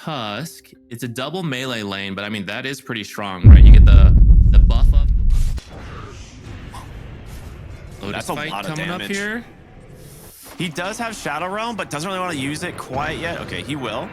Tusk. It's a double melee lane, but I mean, that is pretty strong, right? You get the buff up. Lotus That's a fight lot of coming damage up here. He does have Shadow Realm, but doesn't really want to use it quite yet. Okay, he will.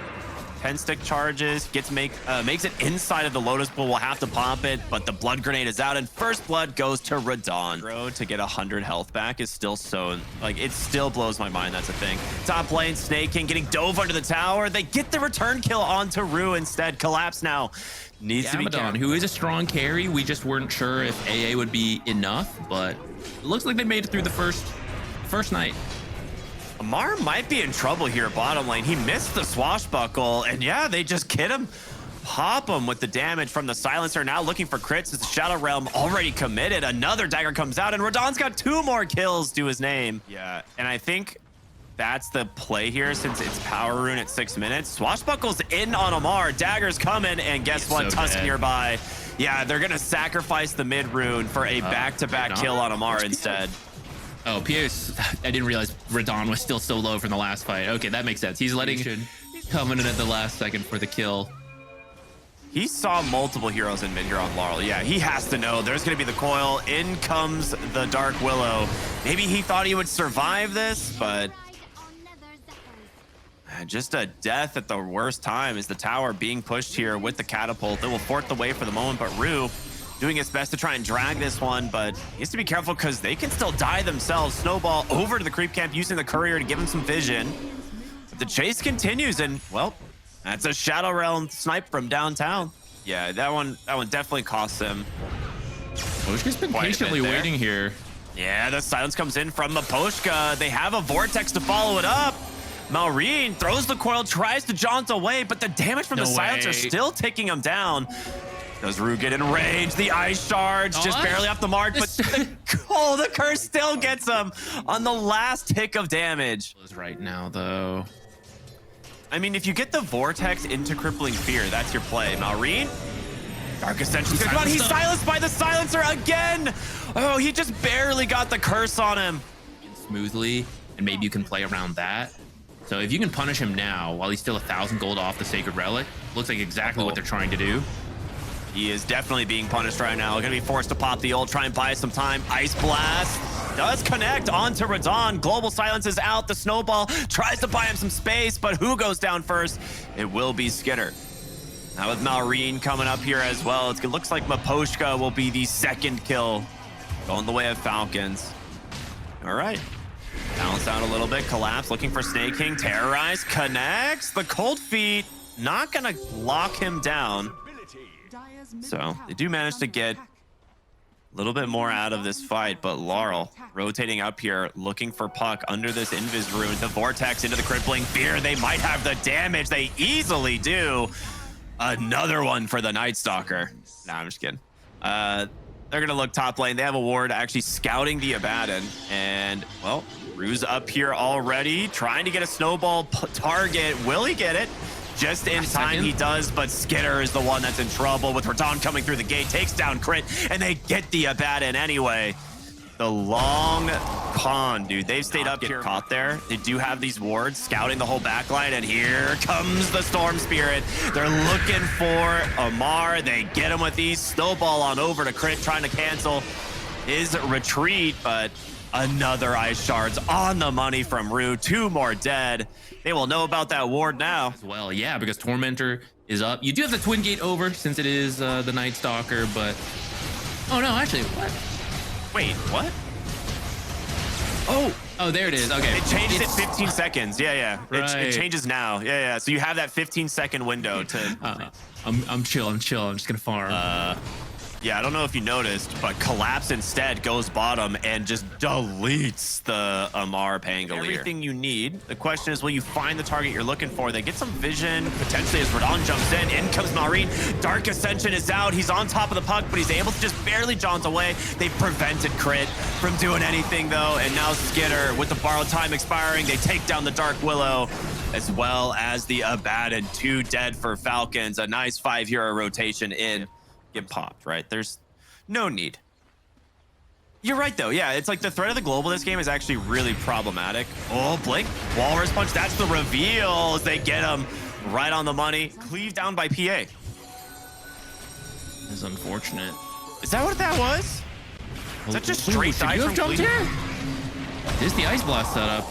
10 stick charges, makes it inside of the Lotus Pool. We'll have to pop it, but the blood grenade is out, and first blood goes to Radon. Road to get 100 health back is still so, like, it still blows my mind. That's a thing. Top lane, Snake King getting dove under the tower. They get the return kill onto Rue instead. Collapse now. Needs to be Abaddon, who is a strong carry. We just weren't sure if AA would be enough, but it looks like they made it through the first night. Amar might be in trouble here bottom lane. He missed the swashbuckle, and yeah, they just get him, pop him with the damage from the silencer. Now looking for crits as the Shadow Realm already committed. Another dagger comes out, and Radon's got 2 more kills to his name. Yeah, and I think that's the play here since it's Power Rune at 6 minutes. Swashbuckle's in on Amar. Dagger's coming, and guess what? So Tusk dead. nearby. Yeah, they're going to sacrifice the mid rune for a back-to-back kill on Amar instead. Oh, Pierce, I didn't realize Radon was still so low from the last fight. Okay, that makes sense. He's coming in at the last second for the kill. He saw multiple heroes in mid here on Laurel. Yeah, he has to know there's going to be the coil. In comes the Dark Willow. Maybe he thought he would survive this, but just a death at the worst time is the tower being pushed here with the catapult. It will fort the way for the moment, but Rue doing his best to try and drag this one, but he has to be careful because they can still die themselves. Snowball over to the creep camp using the courier to give him some vision. But the chase continues, and well, that's a Shadow Realm snipe from downtown. Yeah, that one definitely costs him. Poshka's been patiently waiting here. Yeah, the silence comes in from Maposhka. They have a vortex to follow it up. Maureen throws the coil, tries to jaunt away, but the damage from the silence are still taking him down. Does Rue get in range? The ice shards just barely off the mark, but the curse still gets him on the last tick of damage. Right now, though. I mean, if you get the vortex into crippling fear, that's your play. Maureen, Dark Ascension. Come on, he's silenced by the silencer again. Oh, he just barely got the curse on him. Smoothly, and maybe you can play around that. So if you can punish him now while he's still 1,000 gold off the Sacred Relic, looks like exactly what they're trying to do. He is definitely being punished right now. Gonna be forced to pop the ult, try and buy some time. Ice Blast does connect onto Radon. Global Silence is out. The Snowball tries to buy him some space, but who goes down first? It will be Skitter. Now with Maureen coming up here as well, it looks like Maposhka will be the second kill. Going the way of Falcons. All right. Balance out a little bit. Collapse, looking for Snake King. Terrorize, connects. The Cold Feet, not gonna lock him down. So they do manage to get a little bit more out of this fight, but Laurel rotating up here, looking for Puck under this Invis rune. The Vortex into the crippling fear. They might have the damage. They easily do. Another one for the Night Stalker. Nah, I'm just kidding. They're going to look top lane. They have a ward actually scouting the Abaddon. And, well, Rue's up here already, trying to get a snowball target. Will he get it? Just in time he does, but Skitter is the one that's in trouble with Radon coming through the gate, takes down Crit, and they get the Abaddon anyway. The long pond, dude. They've stayed up here. Caught there. They do have these wards scouting the whole backline, and here comes the Storm Spirit. They're looking for Amar. They get him with these. Snowball on over to Crit, trying to cancel his retreat, but another Ice Shards on the money from Rue. 2 more dead. They will know about that ward now. Well, yeah, because Tormentor is up. You do have the Twin Gate over since it is the Night Stalker, but... Oh, no, actually, what? Wait, what? Oh, there it is. Okay. It changed at 15 seconds. Yeah. Right. It changes now. Yeah. So you have that 15-second window to... I'm chill. I'm just going to farm. Yeah, I don't know if you noticed, but Collapse instead goes bottom and just deletes the Amar Pangolier. Everything you need. The question is, will you find the target you're looking for? They get some vision, potentially, as Radon jumps in. In comes Maureen. Dark Ascension is out. He's on top of the puck, but he's able to just barely jaunt away. They prevented Crit from doing anything, though. And now Skitter, with the borrowed time expiring, they take down the Dark Willow, as well as the Abaddon. 2 dead for Falcons. A nice 5-hero rotation in. Get popped, right? There's no need. You're right, though. Yeah, it's like the threat of the global this game is actually really problematic. Oh, Blink, Walrus Punch. That's the reveal as they get him right on the money. Cleaved down by PA. That's unfortunate. Is that what that was? Is that just straight Should dive you from have jumped Cleveland? here? This is the Ice Blast setup.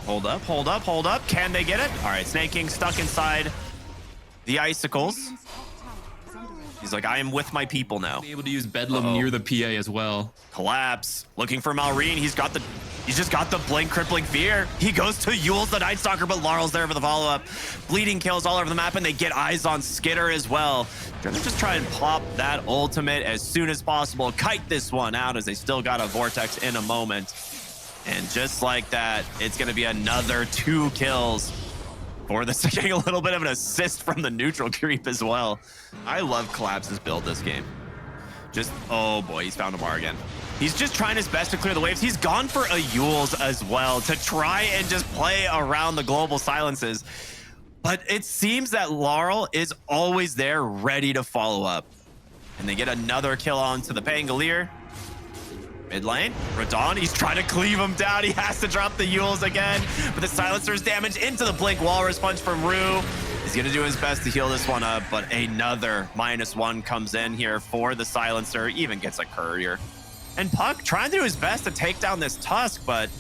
Hold up, hold up, hold up. Can they get it? All right, Snake King stuck inside the icicles. He's like, I am with my people now. Be able to use Bedlam near the PA as well. Collapse. Looking for Malrine. He's just got the blink crippling fear. He goes to Yule's the Night Stalker, but Laurel's there for the follow-up. Bleeding kills all over the map, and they get eyes on Skitter as well. They're gonna just try and pop that ultimate as soon as possible. Kite this one out as they still got a Vortex in a moment. And just like that, it's gonna be another 2 kills. For this, getting a little bit of an assist from the neutral creep as well. I love Collapse's build this game. Just, oh boy, he's found Amar again. He's just trying his best to clear the waves. He's gone for a Yule's as well to try and just play around the global silences. But it seems that Laurel is always there ready to follow up. And they get another kill onto the Pangolier. Mid lane, Radon, he's trying to cleave him down. He has to drop the Yules again, but the Silencer's damage into the Blink Walrus Punch from Rue. He's gonna do his best to heal this one up, but another -1 comes in here for the Silencer, even gets a courier. And Puck trying to do his best to take down this Tusk, but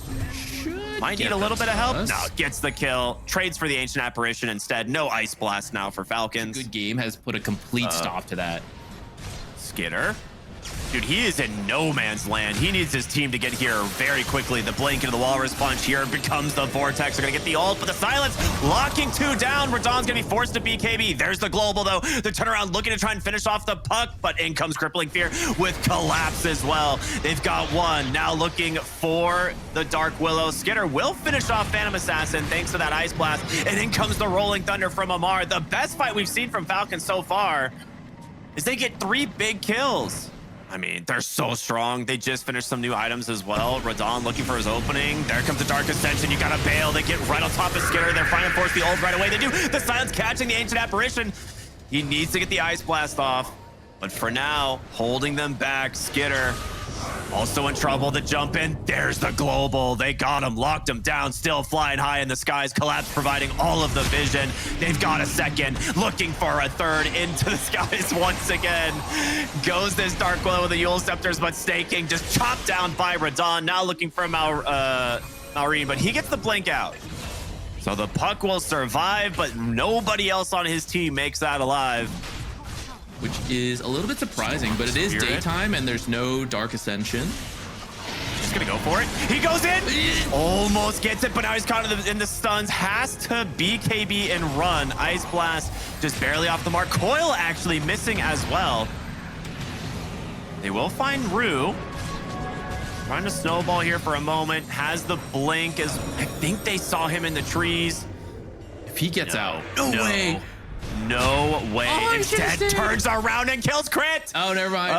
might need a little bit of help. No, gets the kill, trades for the Ancient Apparition instead. No Ice Blast now for Falcons. Good game has put a complete stop to that. Skitter. Dude, he is in no man's land. He needs his team to get here very quickly. The blink into the Walrus Punch here becomes the Vortex. They're gonna get the ult, but the Silence locking 2 down. Radon's gonna be forced to BKB. There's the global though. The turnaround looking to try and finish off the Puck, but in comes Crippling Fear with Collapse as well. They've got one. Now looking for the Dark Willow. Skitter will finish off Phantom Assassin thanks to that Ice Blast. And in comes the Rolling Thunder from Amar. The best fight we've seen from Falcons so far is they get 3 big kills. I mean, they're so strong. They just finished some new items as well. Radon looking for his opening. There comes the Dark Ascension. You gotta bail. They get right on top of Skitter. They're trying to force the ult right away. They do. The Silence catching the Ancient Apparition. He needs to get the Ice Blast off. But for now, holding them back, Skitter also in trouble. The jump in. There's the global. They got him, locked him down, still flying high in the skies. Collapse providing all of the vision. They've got a second, looking for a third into the skies once again. Goes this Dark Willow with the Yule Scepters, but Snake King just chopped down by Radon. Now looking for Malrine, but he gets the blink out. So the Puck will survive, but nobody else on his team makes that alive. Which is a little bit surprising, but it is daytime and there's no Dark Ascension. Just gonna go for it. He goes in, almost gets it, but now he's caught in the stuns. Has to BKB and run. Ice Blast just barely off the mark. Coil actually missing as well. They will find Rue. Trying to snowball here for a moment. Has the blink as I think they saw him in the trees. If he gets out, no way. No way. Oh, Instead turns around and kills Crit. Oh, never mind.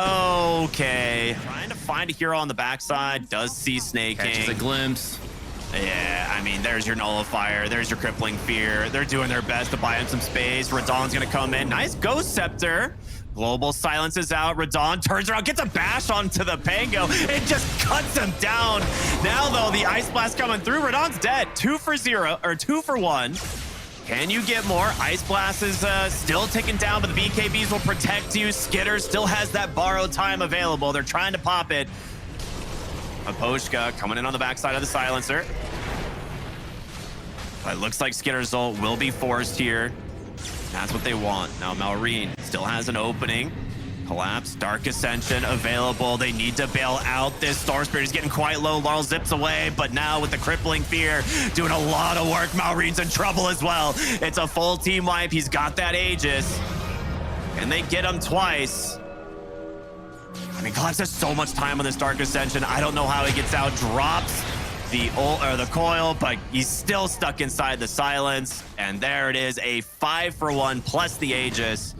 Okay. Trying to find a hero on the backside. Does see Snake King. Catches a glimpse. Yeah, I mean, there's your Nullifier. There's your Crippling Fear. They're doing their best to buy him some space. Radon's going to come in. Nice Ghost Scepter. Global silences out. Radon turns around, gets a bash onto the Pango. It just cuts him down. Now, though, the Ice Blast coming through. Radon's dead. 2 for 0, or 2 for 1. Can you get more? Ice Blast is still ticking down, but the BKBs will protect you. Skitter still has that borrowed time available. They're trying to pop it. Aposhka coming in on the backside of the Silencer. But it looks like Skitter's ult will be forced here. That's what they want. Now Malrine still has an opening. Collapse, Dark Ascension available. They need to bail out. This Storm Spirit is getting quite low. Laurel zips away, but now with the Crippling Fear doing a lot of work, Malrine's in trouble as well. It's a full team wipe. He's got that Aegis. And they get him twice. I mean, Collapse has so much time on this Dark Ascension. I don't know how he gets out. Drops the ult or the coil, but he's still stuck inside the Silence. And there it is, a 5 for 1 plus the Aegis.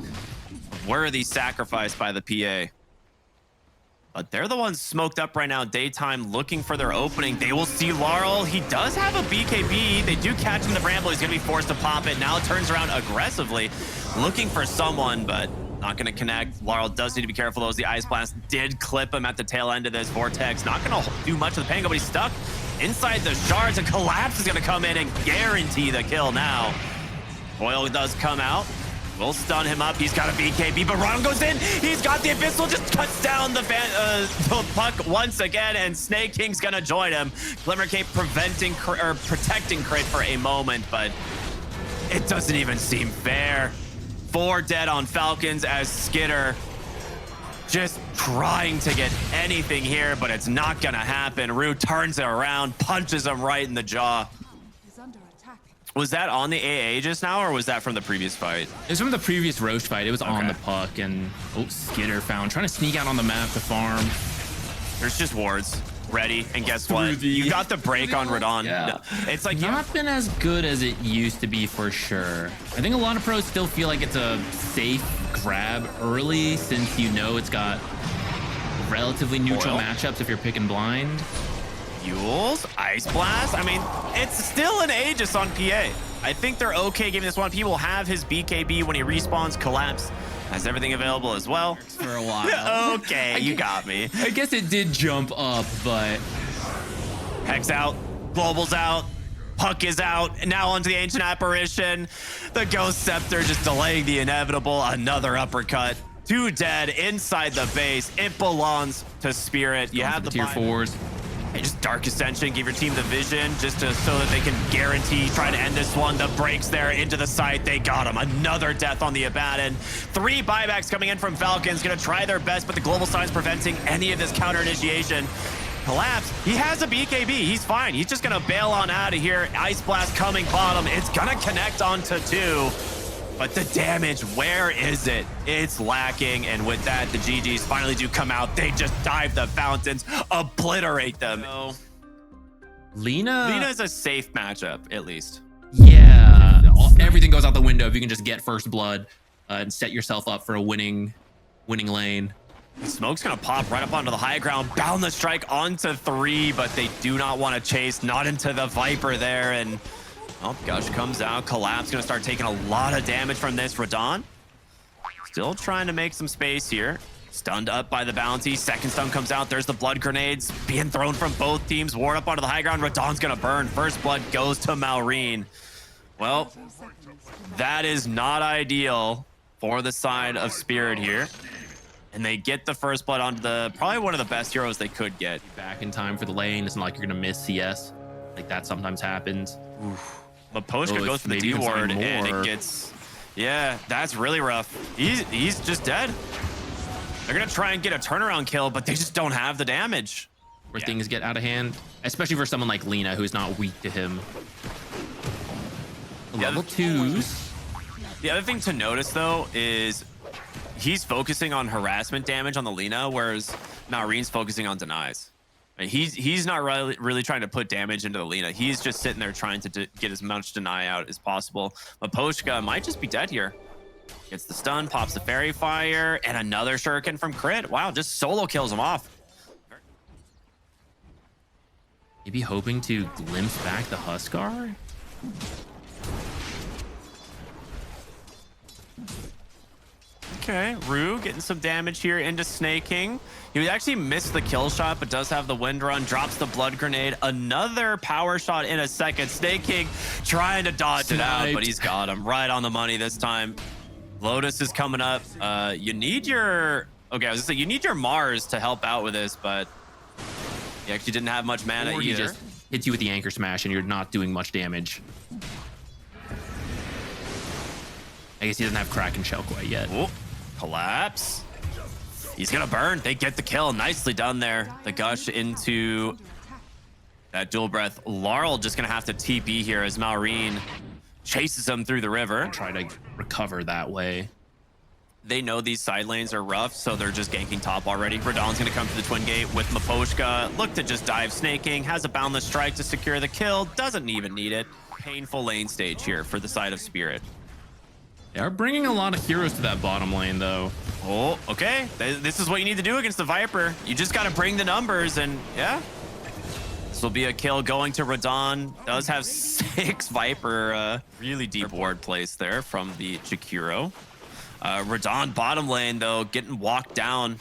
Worthy sacrifice by the PA. But they're the ones smoked up right now, daytime, looking for their opening. They will see Laurel. He does have a BKB. They do catch him in the Bramble. He's going to be forced to pop it. Now turns around aggressively, looking for someone, but not going to connect. Laurel does need to be careful, though, as the Ice Blast did clip him at the tail end of this Vortex. Not going to do much of the Pango, but he's stuck inside the shards, and Collapse is going to come in and guarantee the kill now. Boyle does come out. We'll stun him up. He's got a BKB, but Ron goes in. He's got the Abyssal, just cuts down the puck once again, and Snake King's gonna join him. Glimmer Cape protecting Crit for a moment, but it doesn't even seem fair. 4 dead on Falcons as Skitter just trying to get anything here, but it's not gonna happen. Rue turns it around, punches him right in the jaw. Was that on the AA just now, or was that from the previous fight? It was from the previous Roche fight. It was on the puck, and Skitter found trying to sneak out on the map to farm. There's just wards ready, and guess what? You got the break on Radon. Yeah. It's like not been as good as it used to be for sure. I think a lot of pros still feel like it's a safe grab early, since you know it's got relatively neutral matchups if you're picking blind. Fuels, Ice Blast. I mean, it's still an Aegis on PA. I think they're okay giving this one. He will have his BKB when he respawns. Collapse has everything available as well. For a while. Okay, you got me. I guess it did jump up, but... Hex out, Global's out, Puck is out, and now onto the Ancient Apparition. The Ghost Scepter just delaying the inevitable. Another uppercut. 2 dead inside the base. It belongs to Spirit. You have the tier 4s. Hey, just Dark Ascension, give your team the vision just so that they can guarantee, try to end this one. The breaks there into the site. They got him. Another death on the Abaddon. 3 buybacks coming in from Falcons. Going to try their best, but the global sign's preventing any of this counter initiation. Collapse. He has a BKB. He's fine. He's just going to bail on out of here. Ice Blast coming bottom. It's going to connect onto 2. But the damage, where is it? It's lacking. And with that, the GGs finally do come out. They just dive the fountains, obliterate them. So, Lina is a safe matchup, at least. Yeah. Everything goes out the window if you can just get first blood and set yourself up for a winning lane. Smoke's gonna pop right up onto the high ground, boundless strike onto 3, but they do not want to chase, not into the Viper there. And oh, Gush comes out. Collapse gonna start taking a lot of damage from this. Radon still trying to make some space here. Stunned up by the bounty. Second stun comes out. There's the blood grenades being thrown from both teams. Ward up onto the high ground. Radon's gonna burn. First blood goes to Malrine. Well, that is not ideal for the side of Spirit here. And they get the first blood onto probably one of the best heroes they could get. Back in time for the lane. It's not like you're gonna miss CS. Like that sometimes happens. Oof. Maposhka goes for the D ward, and it gets, yeah, that's really rough. He's just dead. They're gonna try and get a turnaround kill, but they just don't have the damage. Where things get out of hand, especially for someone like Lina, who's not weak to him. Level 2s. The other thing to notice though is he's focusing on harassment damage on the Lina, whereas Malrine's focusing on denies. He's not really trying to put damage into the Lina. He's just sitting there trying to get as much deny out as possible. Maposhka might just be dead here. Gets the stun, pops the fairy fire, and another shuriken from Crit. Wow, just solo kills him off. Maybe hoping to glimpse back the Huskar? Okay, Rue getting some damage here into Snake King. He would actually miss the kill shot, but does have the wind run, drops the blood grenade. Another power shot in a second. Snake King trying to dodge it out, but he's got him right on the money this time. Lotus is coming up. You need your, okay, I was gonna say, you need your Mars to help out with this, but he actually didn't have much mana either. He just hits you with the anchor smash and you're not doing much damage. I guess he doesn't have Kraken Shell quite yet. Oh, Collapse. He's gonna burn. They get the kill. Nicely done there. The Gush into that dual breath. Laurel just gonna have to TP here as Malrine chases him through the river. Try to recover that way. They know these side lanes are rough, so they're just ganking top already. Radon's gonna come to the Twin Gate with Maposhka. Look to just dive Snake King. Has a boundless strike to secure the kill. Doesn't even need it. Painful lane stage here for the side of Spirit. They are bringing a lot of heroes to that bottom lane, though. Oh, okay. This is what you need to do against the Viper. You just got to bring the numbers, and yeah. This will be a kill going to Radon. Does have 6 Viper. Really deep ward placed there from the Chikuro. Radon bottom lane, though, getting walked down.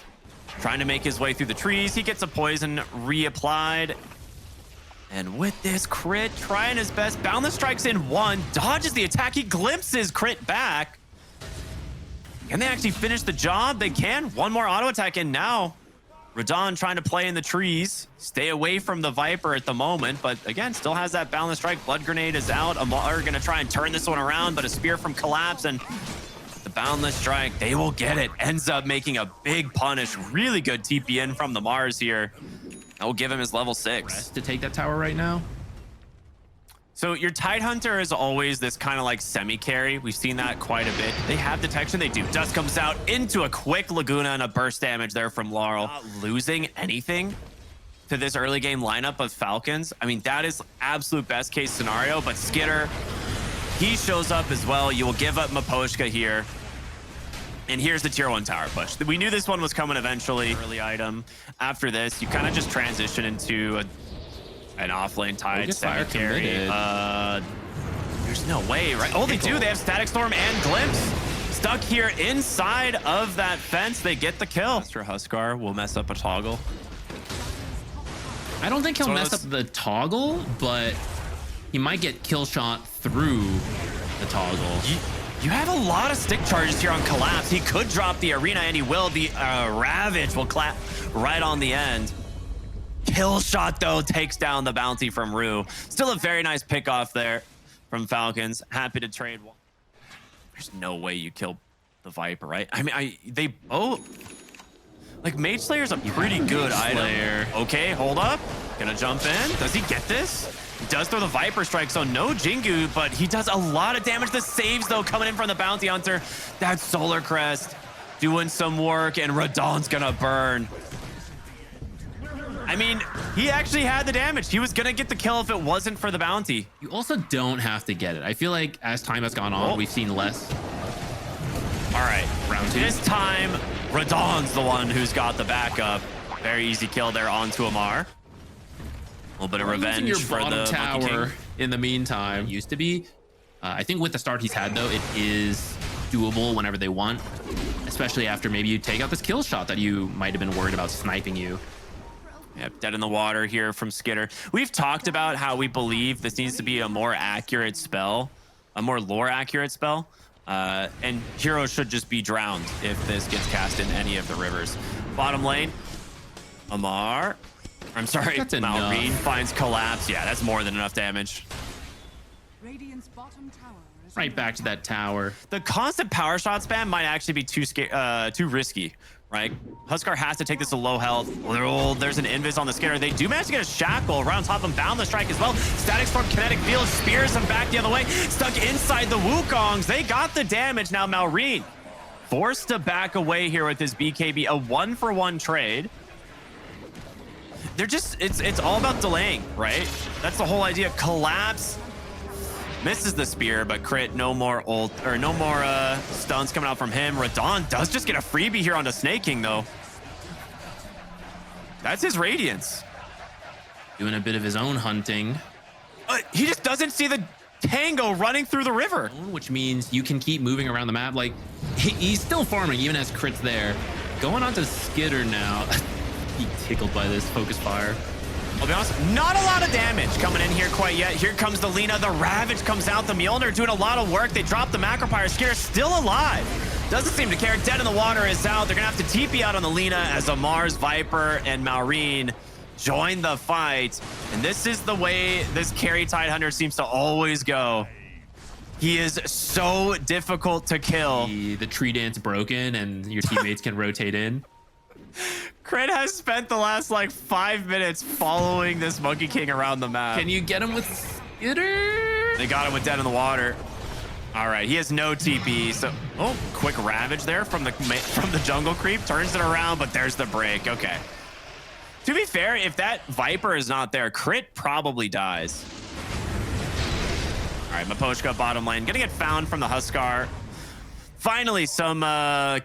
Trying to make his way through the trees. He gets a poison reapplied. And with this, Crit trying his best. Boundless strikes in one, dodges the attack. He glimpses Crit back. Can they actually finish the job? They can. One more auto attack in now. Radon trying to play in the trees. Stay away from the Viper at the moment, but again, still has that Boundless strike. Blood Grenade is out. Amar gonna try and turn this one around, but a spear from Collapse and the Boundless strike, they will get it. Ends up making a big punish. Really good TP in from the Mars here. That will give him his level 6. Rest to take that tower right now. So your Tidehunter is always this kind of like semi-carry. We've seen that quite a bit. They have detection, they do. Dust comes out into a quick Laguna and a burst damage there from Laurel. Not losing anything to this early game lineup of Falcons. I mean, that is absolute best case scenario, but Skitter, he shows up as well. You will give up Maposhka here. And here's the tier 1 tower push. We knew this one was coming eventually. Early item. After this, you kind of just transition into an offlane Tide semi-carry. There's no way, right? Oh, they do. They have Static Storm and Glimpse. Stuck here inside of that fence. They get the kill. Master Huskar will mess up a toggle. I don't think he'll mess up the toggle, but he might get kill shot through the toggle. You have a lot of stick charges here on Collapse. He could drop the arena, and he will. The Ravage will clap right on the end. Kill shot, though, takes down the bounty from Rue. Still a very nice pick off there from Falcons. Happy to trade one. There's no way you kill the Viper, right? I mean, like, Mage Slayer's a pretty good item. Okay, hold up. Gonna jump in. Does he get this? He does throw the Viper Strike, so no Jingu, but he does a lot of damage. The saves, though, coming in from the Bounty Hunter. That Solar Crest doing some work, and Radon's gonna burn. I mean, he actually had the damage. He was gonna get the kill if it wasn't for the bounty. You also don't have to get it. I feel like as time has gone on, we've seen less. All right, round 2. This time, Radon's the one who's got the backup. Very easy kill there onto Amar. A little bit of revenge your for bottom the tower in the meantime. It used to be. I think with the start he's had, though, it is doable whenever they want, especially after maybe you take out this kill shot that you might have been worried about sniping you. Yep, dead in the water here from Skitter. We've talked about how we believe this needs to be a more accurate spell, a more lore accurate spell. And Hero should just be drowned if this gets cast in any of the rivers. Bottom lane, Amar. I'm sorry, Malrine finds Collapse. Yeah, that's more than enough damage. Radiant's bottom tower is Right back to that tower. The constant power shot spam might actually be too risky, right? Huskar has to take this to low health. There's an invis on the Skitter. They do manage to get a shackle around top of him, Boundless Strike as well. Static Storm, Kinetic Field spears him back the other way. Stuck inside the Wukongs. They got the damage. Now Malrine forced to back away here with his BKB. A 1-for-1 trade. They're just, it's all about delaying, right? That's the whole idea. Collapse misses the spear, but Crit, no more ult, or no more stuns coming out from him. Radon does just get a freebie here onto Snake King, though. That's his Radiance. Doing a bit of his own hunting. He just doesn't see the Tango running through the river. Which means you can keep moving around the map. Like, he's still farming, even as Crit's there. Going on to Skitter now. He tickled by this focus fire. I'll be honest, not a lot of damage coming in here quite yet. Here comes the Lina. The Ravage comes out. The Mjolnir doing a lot of work. They drop the Macropyre. Skitter still alive. Doesn't seem to care. Dead in the water is out. They're going to have to TP out on the Lina as Amar's Viper and Malrine join the fight. And this is the way this carry Tidehunter seems to always go. He is so difficult to kill. The tree dance broken and your teammates can rotate in. Crit has spent the last like 5 minutes following this Monkey King around the map. Can you get him with Skitter? They got him with Dead in the Water. All right, he has no TP, so quick Ravage there from the jungle creep, turns it around, but there's the break. Okay. To be fair, if that Viper is not there, Crit probably dies. All right, Maposhka bottom lane, gonna get found from the Huskar. Finally, some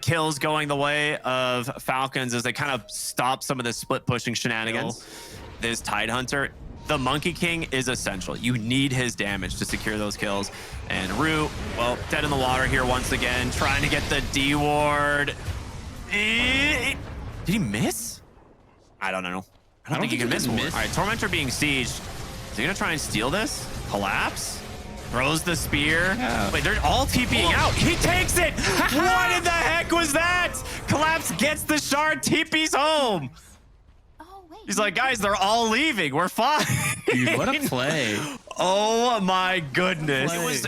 kills going the way of Falcons as they kind of stop some of the split pushing shenanigans. This Tidehunter, the Monkey King is essential. You need his damage to secure those kills. And Rue, well, dead in the water here once again, trying to get the D ward. Did he miss? I don't know. I don't think he can miss more. All right, Tormentor being sieged. Is he gonna try and steal this? Collapse? Throws the spear. Yeah. Wait, they're all TPing out. He takes it! What in the heck was that? Collapse gets the shard, TP's home. Oh, wait. He's like, guys, they're all leaving. We're fine. Dude, what a play. Oh my goodness. Play. It was,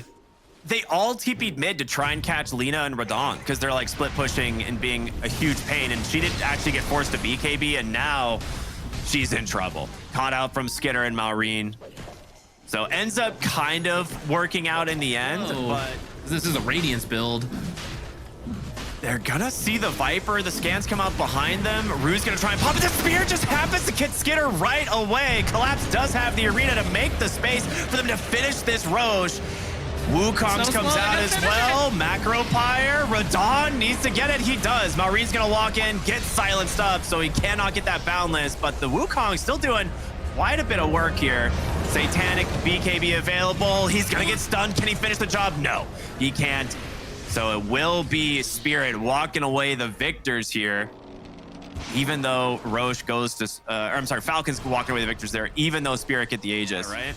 they all TP'd mid to try and catch Lina and Radon because they're like split pushing and being a huge pain. And she didn't actually get forced to BKB, and now she's in trouble. Caught out from Skitter and Maureen. So ends up kind of working out in the end, but this is a Radiance build. they're gonna see the Viper. The scans come out behind them. Rue's gonna try and pop it. The spear just happens to get Skitter right away. Collapse does have the arena to make the space for them to finish this Roche. Wukong's comes out as well. Macro Pyre. Radon needs to get it. He does. Maureen's gonna walk in, get silenced up, so he cannot get that boundless. But the Wukong still doing quite a bit of work here. Satanic BKB available. He's gonna get stunned. Can he finish the job? No, he can't. So it will be Spirit walking away the victors here. Even though Roche goes to, or I'm sorry, Falcons walking away the victors there, even though Spirit get the Aegis. All right.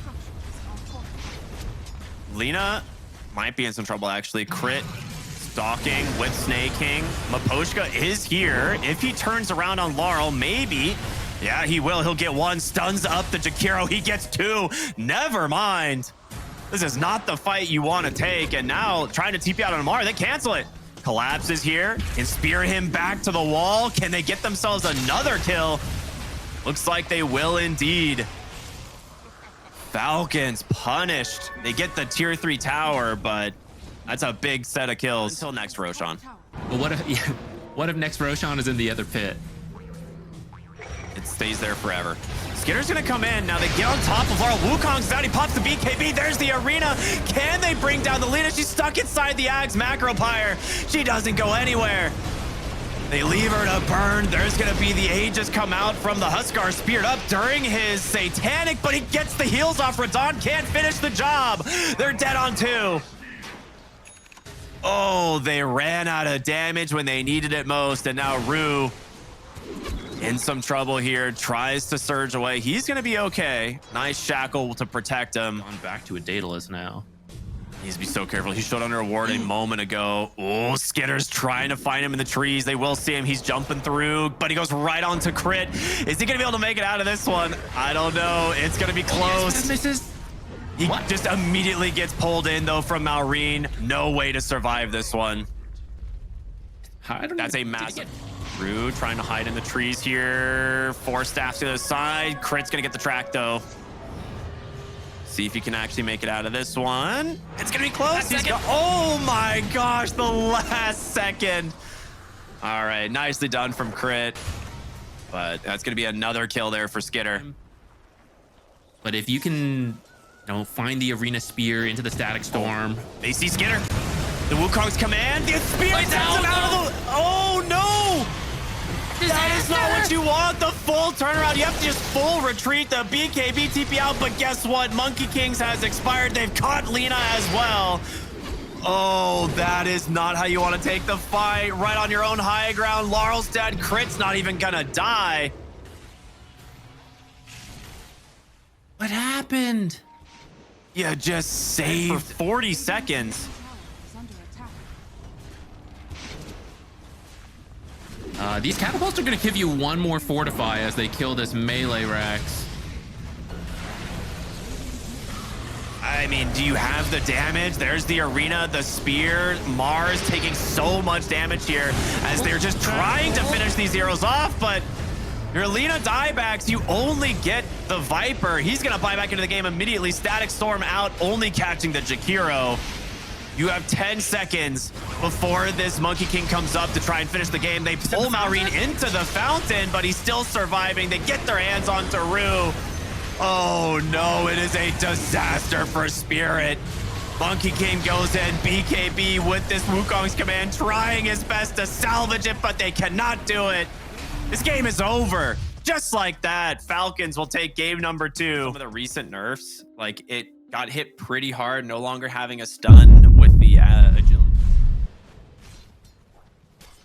Lina might be in some trouble, actually. Crit stalking with Snake King. Maposhka is here. If he turns around on Laurel, maybe. Yeah, he will. He'll get one. Stuns up the Jakiro. He gets two. Never mind. This is not the fight you want to take. And now trying to TP out on Amar. They cancel it. Collapse is here. And spear him back to the wall. Can they get themselves another kill? Looks like they will indeed. Falcons punished. They get the tier 3 tower, but that's a big set of kills. Until next, Roshan. But what if next Roshan is in the other pit? It stays there forever. Skitter's gonna come in. Now they get on top of our Wukong's down. He pops the BKB. There's the arena. Can they bring down the Lina? She's stuck inside the Ags Macro Pyre. She doesn't go anywhere. They leave her to burn. There's gonna be the Aegis come out from the Huskar, speared up during his Satanic, but he gets the heals off. Radon can't finish the job. They're dead on 2. Oh, they ran out of damage when they needed it most, and now Rue in some trouble here, tries to surge away. He's gonna be okay. Nice shackle to protect him. On back to a Daedalus now. Needs to be so careful. He showed under a ward a moment ago. Oh, Skitter's trying to find him in the trees. They will see him. He's jumping through, but he goes right on to crit. Is he gonna be able to make it out of this one? I don't know. It's gonna be close. Misses. He just immediately gets pulled in though from Maureen. No way to survive this one. That's a massive. Rue trying to hide in the trees here. 4 staffs to the side. Crit's gonna get the track though. See if he can actually make it out of this one. It's gonna be close. Oh my gosh, the last second. All right, nicely done from Crit. But that's gonna be another kill there for Skitter. But if you can, find the arena spear into the static storm. They see Skitter. The Wukong's command. The spear sends him out of the. Oh no! That is not what you want. The full turnaround. You have to just full retreat. The BKB TP out. But guess what? Monkey Kings has expired. They've caught Lina as well. Oh, that is not how you want to take the fight. Right on your own high ground. Laurel's dead. Crit's not even gonna die. What happened? You just saved for 40 seconds. These catapults are going to give you one more fortify as they kill this melee Rex. I mean, do you have the damage? There's the arena, the spear. Mars taking so much damage here as they're just trying to finish these heroes off, but your Lina diebacks, you only get the Viper. He's going to buy back into the game immediately. Static Storm out, only catching the Jakiro. You have 10 seconds before this Monkey King comes up to try and finish the game. They pull Maureen into the fountain, but he's still surviving. They get their hands on Rue. Oh no, it is a disaster for Spirit. Monkey King goes in, BKB with this Wukong's command, trying his best to salvage it, but they cannot do it. This game is over. Just like that, Falcons will take game number 2. Some of the recent nerfs, like it got hit pretty hard, no longer having a stun with the agility.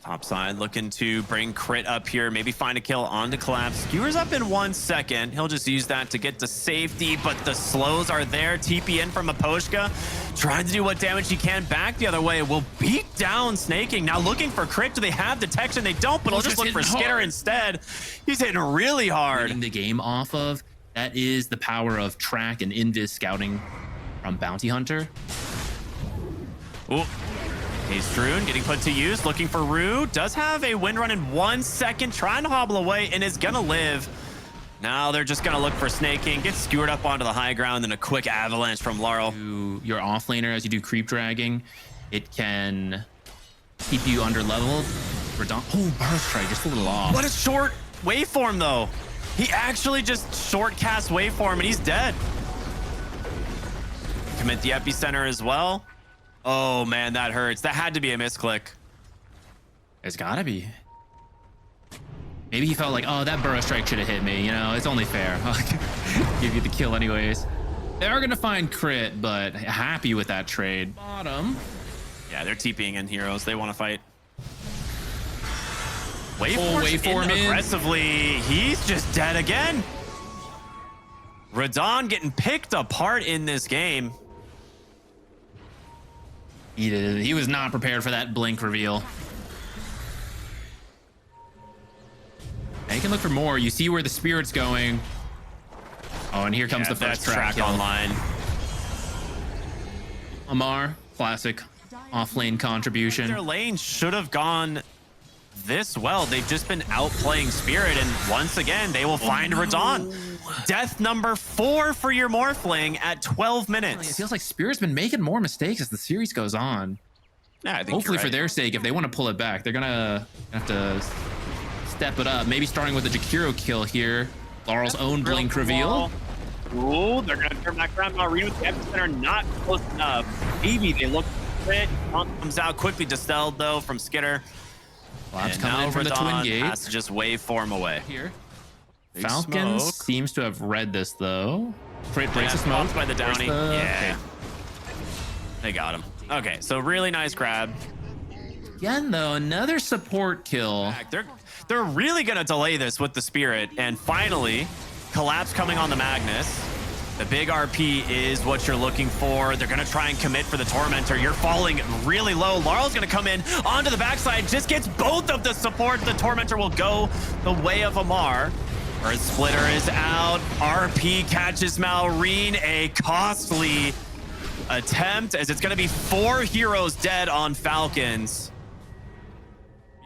Top side. side, looking to bring Crit up here, maybe find a kill onto Collapse. Skewers up in 1 second. He'll just use that to get to safety, but the slows are there. TP in from Aposhka, trying to do what damage he can back the other way. Will beat down Snaking. Now looking for Crit. Do they have detection? They don't, but he'll just look for Skitter instead. He's hitting really hard. Getting the game off of, that is the power of track and invis scouting from Bounty Hunter. Ooh. Ace getting put to use, looking for Rue. Does have a wind run in 1 second, trying to hobble away, and is gonna live. Now they're just gonna look for Snaking, get skewered up onto the high ground, and a quick avalanche from Laurel. Your offlaner, as you do creep dragging, it can keep you under leveled. Oh, burst strike, just a little off. What a short waveform, though. He actually just short cast waveform, and he's dead. Commit the epicenter as well. Oh man, that hurts. That had to be a misclick. It's gotta be. Maybe he felt like, oh, that burrow strike should have hit me. You know, it's only fair. I'll give you the kill anyways. They are gonna find Crit, but happy with that trade. Bottom. Yeah, they're TPing in heroes. They want to fight. Waveform in aggressively. He's just dead again. Radon getting picked apart in this game. He was not prepared for that blink reveal. And you can look for more. You see where the spirit's going. Oh, and here comes the first track online. Amar, classic off-lane contribution. Their lane should have gone this well. They've just been outplaying Spirit, and once again, they will find Radon. Death number 4 for your Morphling at 12 minutes. It feels like Spirit's been making more mistakes as the series goes on. Yeah, I think hopefully for their sake, if they want to pull it back, they're gonna have to step it up. Maybe starting with a Jakiro kill here. Laurel's own blink reveal. Ooh, they're gonna turn back around. Maureen with the epicenter, not close enough. Maybe they look fit. Comes out quickly, dispelled though from Skitter. Labs coming in from the twin gate. Has to just waveform away. Here. Falcons seems to have read this though. Crit breaks the smoke by the Downy. Yeah. Okay. They got him. Okay, so really nice grab. Again though, another support kill. They're really gonna delay this with the Spirit, and finally, Collapse coming on the Magnus. The big RP is what you're looking for. They're gonna try and commit for the Tormentor. You're falling really low. Laurel's gonna come in onto the backside, just gets both of the support. The Tormentor will go the way of Amar. Earth Splitter is out. RP catches Maureen. A costly attempt, as it's gonna be 4 heroes dead on Falcons.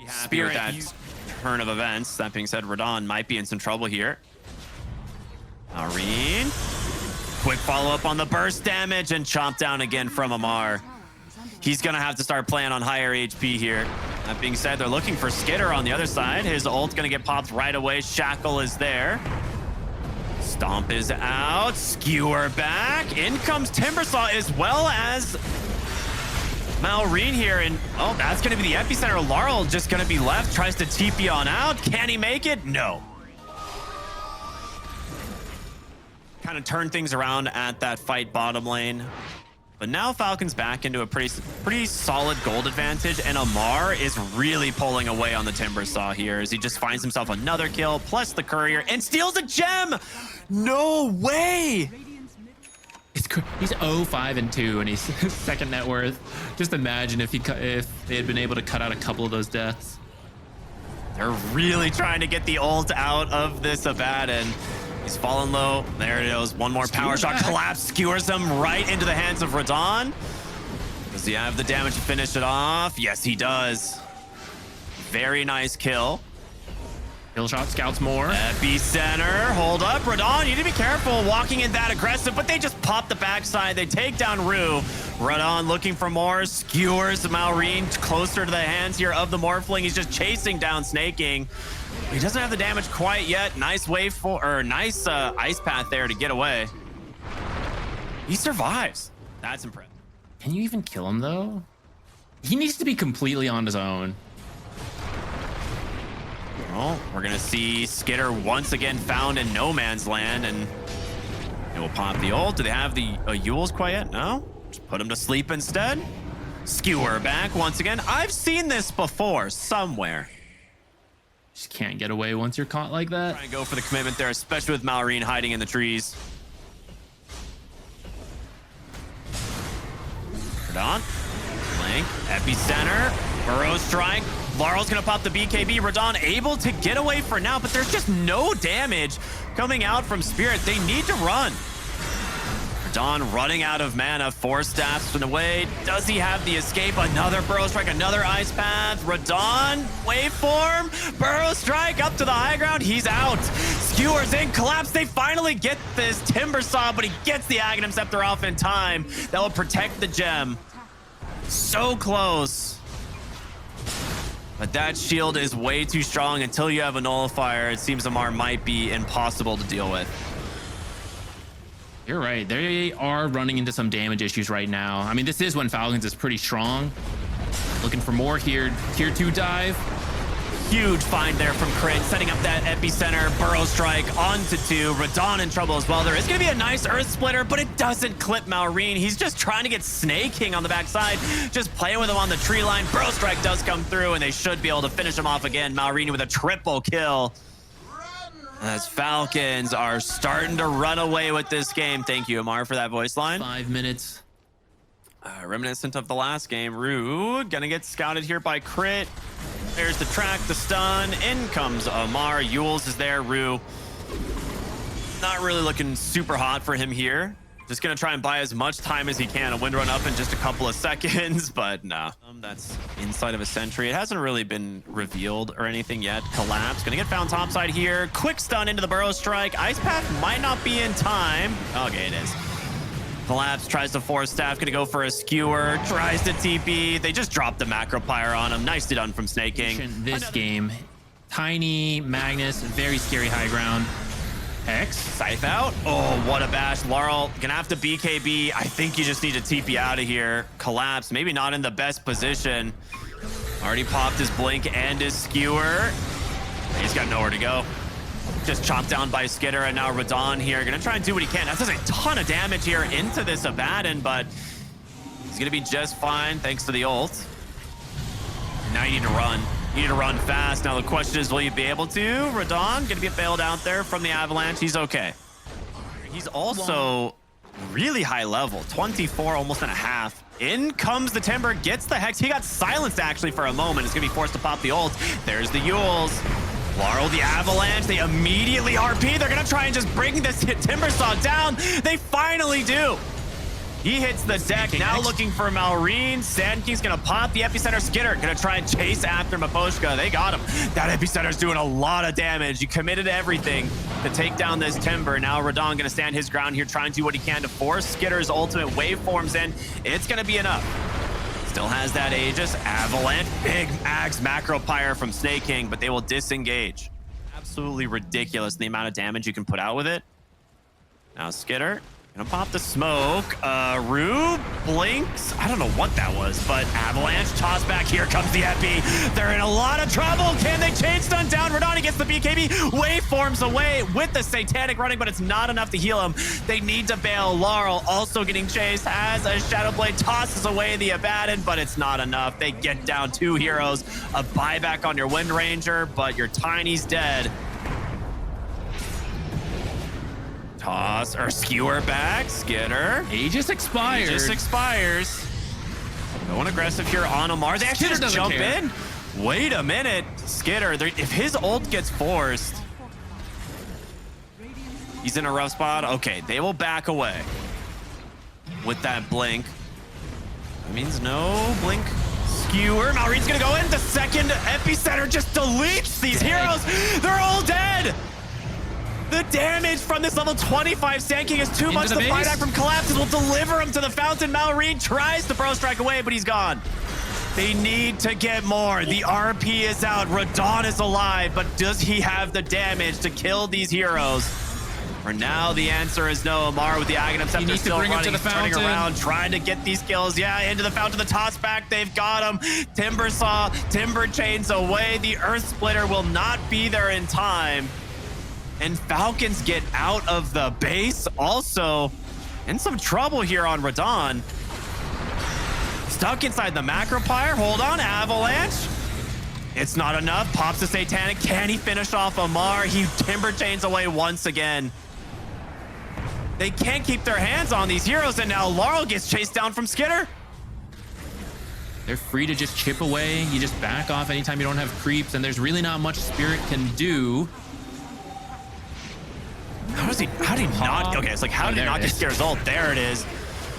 Spirit, that turn of events. That being said, Radon might be in some trouble here. Maureen. Quick follow-up on the burst damage, and chomp down again from Amar. He's gonna have to start playing on higher HP here. That being said, they're looking for Skitter on the other side. His ult's gonna get popped right away. Shackle is there. Stomp is out. Skewer back. In comes Timbersaw, as well as Maureen here. And oh, that's gonna be the epicenter. Laurel just gonna be left. Tries to TP on out. Can he make it? No. Kind of turn things around at that fight bottom lane. But now Falcon's back into a pretty solid gold advantage, and Amar is really pulling away on the Timbersaw here as he just finds himself another kill, plus the courier, and steals a gem! No way! He's 0-5-2, and he's second net worth. Just imagine if they had been able to cut out a couple of those deaths. They're really trying to get the ult out of this Abaddon. He's fallen low. There it is. One more power shot. Collapse skewers him right into the hands of Radon. Does he have the damage to finish it off? Yes, he does. Very nice kill. Kill shot, scouts more. Epicenter. Hold up, Radon. You need to be careful walking in that aggressive, but they just pop the backside. They take down Rue. Radon looking for more. Skewers Maureen closer to the hands here of the Morphling. He's just chasing down Snaking. He doesn't have the damage quite yet. Nice nice ice path there to get away. He survives. That's impressive. Can you even kill him though? He needs to be completely on his own. Well, we're gonna see Skitter once again found in no man's land, and it will pop the ult. Do they have the Yules quite yet? No. Just put him to sleep instead. Skewer back once again. I've seen this before somewhere. Just can't get away once you're caught like that. Try and go for the commitment there, especially with Malrine hiding in the trees. Radon, Blink, Epicenter, Burrow Strike. Laurel's gonna pop the BKB. Radon able to get away for now, but there's just no damage coming out from Spirit. They need to run. Radon running out of mana. 4 staffs and away. Does he have the escape? Another Burrow Strike, another Ice Path. Radon, waveform. Burrow Strike up to the high ground. He's out. Skewers in, collapse. They finally get this Timber Saw, but he gets the Aghanim Scepter off in time. That will protect the gem. So close. But that shield is way too strong. Until you have a nullifier, it seems Amar might be impossible to deal with. You're right. They are running into some damage issues right now. I mean, this is when Falcons is pretty strong. Looking for more here. Tier 2 dive. Huge find there from Crit, setting up that Epicenter. Burrow Strike onto 2. Radon in trouble as well. There is going to be a nice Earth Splitter, but it doesn't clip Malrine. He's just trying to get Snake King on the backside, just playing with him on the tree line. Burrow Strike does come through, and they should be able to finish him off again. Malrine with a triple kill. As Falcons are starting to run away with this game. Thank you, Amar, for that voice line. 5 minutes. Reminiscent of the last game. Rue gonna get scouted here by Crit. There's the track, the stun. In comes Amar. Yules is there. Rue not really looking super hot for him here. Just gonna try and buy as much time as he can. A wind run up in just a couple of seconds, but no. That's inside of a sentry. It hasn't really been revealed or anything yet. Collapse, gonna get found topside here. Quick stun into the Burrow Strike. Ice Path might not be in time. Okay, it is. Collapse tries to force staff, gonna go for a skewer, tries to TP. They just dropped the macro pyre on him. Nicely done from Snake King. This game, Tiny, Magnus, very scary high ground. Hex. Scythe out. Oh, what a bash. Laurel gonna have to BKB. I think you just need to TP out of here. Collapse, maybe not in the best position. Already popped his blink and his skewer. He's got nowhere to go. Just chopped down by Skitter, and now Radon here. Gonna try and do what he can. That does a ton of damage here into this Abaddon, but he's gonna be just fine thanks to the ult. Now you need to run. You need to run fast. Now the question is, will you be able to? Radon gonna get bailed out there from the Avalanche. He's okay. He's also really high level, 24, almost and a half. In comes the Timber, gets the Hex. He got silenced actually for a moment. He's gonna be forced to pop the ult. There's the Yules. Laurel, the Avalanche, they immediately RP. They're gonna try and just bring this Timber Saw down. They finally do. He hits the deck, now looking for Malrine. Sand King's gonna pop the Epicenter. Skitter gonna try and chase after Maposhka. They got him. That Epicenter's doing a lot of damage. You committed everything to take down this Timber. Now Radon gonna stand his ground here, trying to do what he can to force Skitter's ultimate waveforms in. It's gonna be enough. Still has that Aegis. Avalanche, big Axe macro pyre from Snake King, but they will disengage. Absolutely ridiculous the amount of damage you can put out with it. Now Skitter gonna pop the smoke. Rue blinks. I don't know what that was, but Avalanche toss back. Here comes the Epi. They're in a lot of trouble. Can they chain stun down? Radon gets the BKB. Waveforms away with the Satanic running, but it's not enough to heal him. They need to bail. Laurel also getting chased as a Shadow Blade tosses away the Abaddon, but it's not enough. They get down 2 heroes. A buyback on your Wind Ranger, but your Tiny's dead. Toss or skewer back. Skitter. Aegis expires. Aegis expires. Going aggressive here on Amar. They actually just jump in. Wait a minute. Skitter, if his ult gets forced, he's in a rough spot. Okay, they will back away with that blink. That means no blink. Skewer. Malrine's gonna go in. The second Epicenter just deletes these heroes. They're all dead. The damage from this level 25 Sand King is too much. The buyback from Collapses will deliver him to the fountain. Malrine tries to Burrow Strike away, but he's gone. They need to get more. The RP is out. Radon is alive, but does he have the damage to kill these heroes? For now, the answer is no. Amar with the Aghanim Scepter still running, turning around, trying to get these kills. Yeah, into the fountain, the toss back. They've got him. Timber Saw, Timber chains away. The Earth Splitter will not be there in time. And Falcons get out of the base. Also in some trouble here on Radon. stuck inside the macro pyre. Hold on, avalanche. It's not enough. Pops the satanic. Can he finish off Amar? He timber chains away once again. They can't keep their hands on these heroes, and now Laurel gets chased down from Skitter. They're free to just chip away. You just back off anytime you don't have creeps, and there's really not much Spirit can do. How did he not? Okay, it's like, how did he not get Skitter's ult? There it is.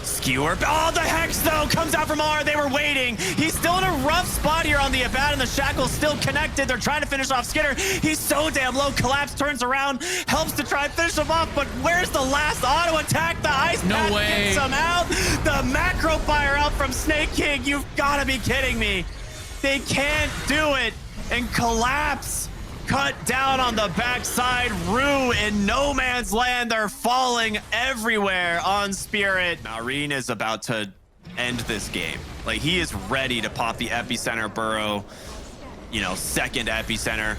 Skewer. Oh, the Hex, though, comes out from R. They were waiting. He's still in a rough spot here on the Abat, and the Shackle's still connected. They're trying to finish off Skitter. He's so damn low. Collapse turns around, helps to try and finish him off, but where's the last auto attack? The Ice Path gets him out. The macro fire out from Snake King. You've got to be kidding me. They can't do it. And Collapse cut down on the backside. Rue in no man's land. They're falling everywhere on Spirit. Marine is about to end this game. Like, he is ready to pop the epicenter burrow. You know, second epicenter.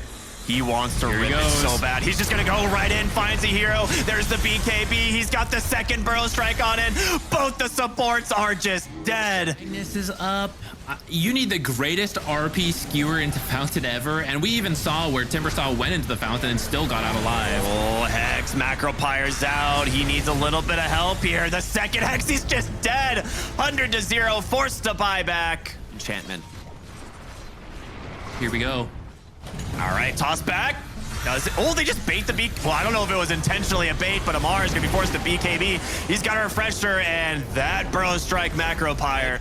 He wants to rip it so bad. He's just gonna go right in, finds a hero. There's the BKB. He's got the second burrow strike on in. Both the supports are just dead. This is up. You need the greatest RP skewer into Fountain ever, and we even saw where Timbersaw went into the Fountain and still got out alive. Oh, Hex, macro pyre's out. He needs a little bit of help here. The second Hex, he's just dead. 100-0, forced to buy back. Enchantment. Here we go. All right, toss back. Oh, they just bait the B. Well, I don't know if it was intentionally a bait, but Amar is going to be forced to BKB. He's got a refresher, and that burrow strike macro pyre.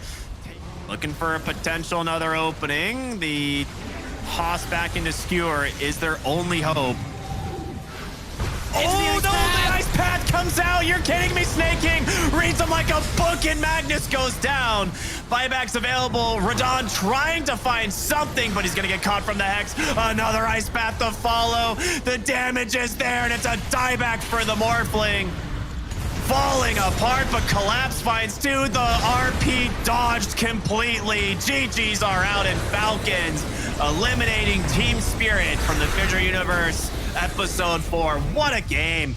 Looking for a potential another opening. The toss back into Skewer is their only hope. Oh, no, the Ice Path comes out. You're kidding me, Snake King. Reads him like a book, and Magnus goes down. Buybacks available. Radon trying to find something, but he's going to get caught from the Hex. Another Ice Path to follow. The damage is there, and it's a dieback for the Morphling. Falling apart, but Collapse finds two. The RP dodged completely. GGs are out, and Falcons eliminating Team Spirit from the FISSURE Universe Episode 4. What a game.